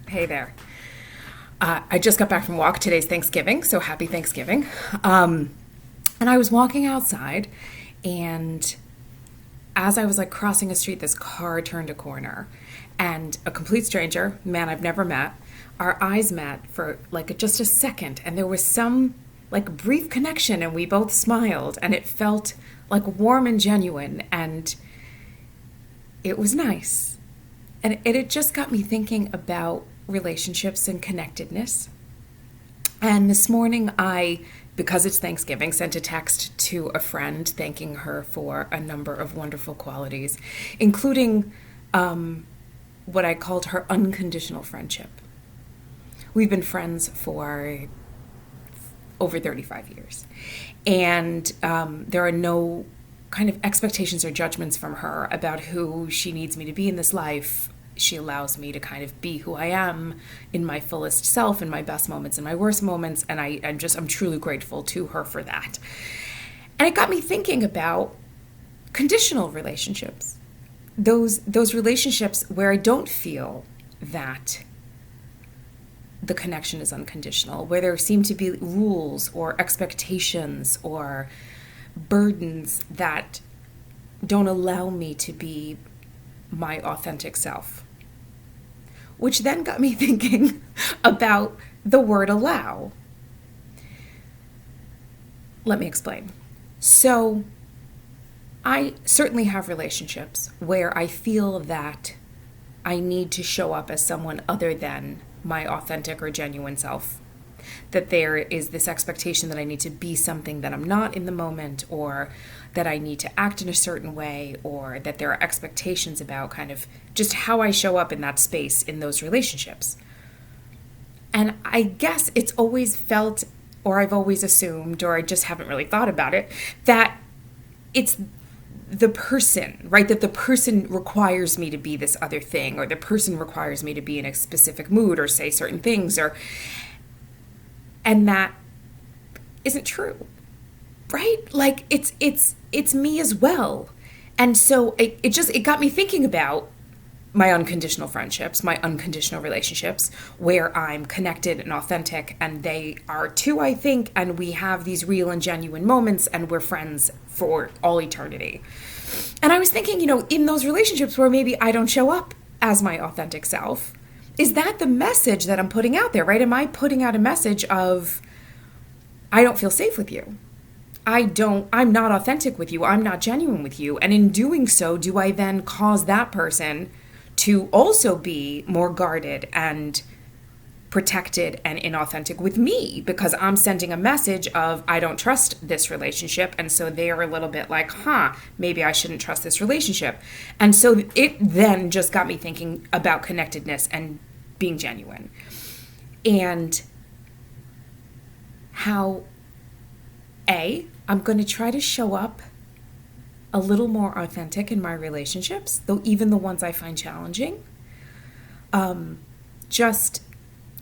Hey there. I just got back from walk. Today's Thanksgiving, so happy Thanksgiving. And I was walking outside, and as I was like crossing a street, this car turned a corner, and a complete stranger, man I've never met, our eyes met for like just a second, and there was some like brief connection, and we both smiled, and it felt like warm and genuine, and it was nice. And it just got me thinking about relationships and connectedness. And this morning because it's Thanksgiving, sent a text to a friend thanking her for a number of wonderful qualities, including what I called her unconditional friendship. We've been friends for over 35 years. And there are no kind of expectations or judgments from her about who she needs me to be in this life. She allows me to kind of be who I am in my fullest self, in my best moments and my worst moments, and I'm truly grateful to her for that. And it got me thinking about conditional relationships. Those relationships where I don't feel that the connection is unconditional, where there seem to be rules or expectations or burdens that don't allow me to be my authentic self. Which then got me thinking about the word allow. Let me explain. So, I certainly have relationships where I feel that I need to show up as someone other than my authentic or genuine self. That there is this expectation that I need to be something that I'm not in the moment, or that I need to act in a certain way, or that there are expectations about kind of just how I show up in that space in those relationships. And I guess it's always felt, or I've always assumed, or I just haven't really thought about it, that it's the person, right? That the person requires me to be this other thing, or the person requires me to be in a specific mood or say certain things, and that isn't true, right? Like it's me as well. And so it got me thinking about my unconditional friendships, my unconditional relationships, where I'm connected and authentic, and they are too, I think, and we have these real and genuine moments, and we're friends for all eternity. And I was thinking, in those relationships where maybe I don't show up as my authentic self, is that the message that I'm putting out there, right? Am I putting out a message of, I don't feel safe with you. I'm not authentic with you. I'm not genuine with you. And in doing so, do I then cause that person to also be more guarded and protected and inauthentic with me, because I'm sending a message of, I don't trust this relationship. And so they are a little bit like, maybe I shouldn't trust this relationship. And so it then just got me thinking about connectedness and being genuine, and how I'm going to try to show up a little more authentic in my relationships, though even the ones I find challenging, just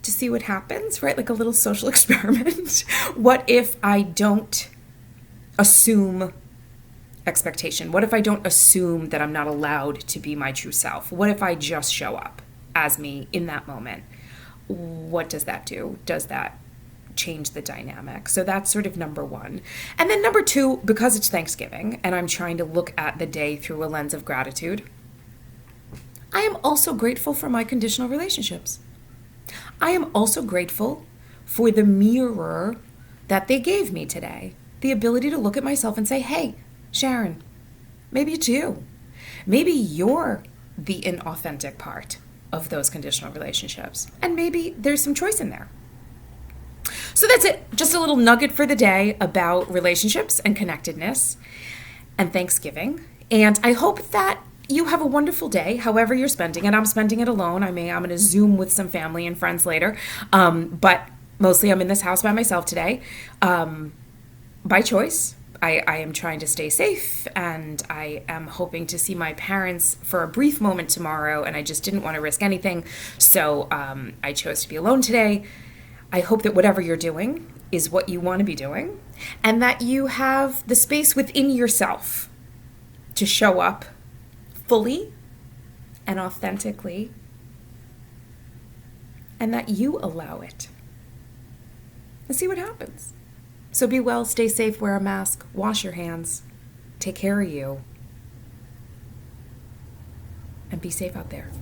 to see what happens, right? Like a little social experiment. What if I don't assume expectation? What if I don't assume that I'm not allowed to be my true self? What if I just show up as me in that moment? What does that do? Does that change the dynamic? So that's sort of number one. And then number two, because it's Thanksgiving and I'm trying to look at the day through a lens of gratitude, I am also grateful for my conditional relationships. I am also grateful for the mirror that they gave me today. The ability to look at myself and say, hey, Sharon, maybe it's you. Maybe you're the inauthentic part of those conditional relationships. And maybe there's some choice in there. So that's it. Just a little nugget for the day about relationships and connectedness and Thanksgiving. And I hope that you have a wonderful day, however you're spending it. I'm spending it alone. I'm going to Zoom with some family and friends later. But mostly I'm in this house by myself today, by choice. I am trying to stay safe, and I am hoping to see my parents for a brief moment tomorrow, and I just didn't want to risk anything. So I chose to be alone today. I hope that whatever you're doing is what you want to be doing, and that you have the space within yourself to show up fully and authentically, and that you allow it. And see what happens. So be well, stay safe, wear a mask, wash your hands, take care of you, and be safe out there.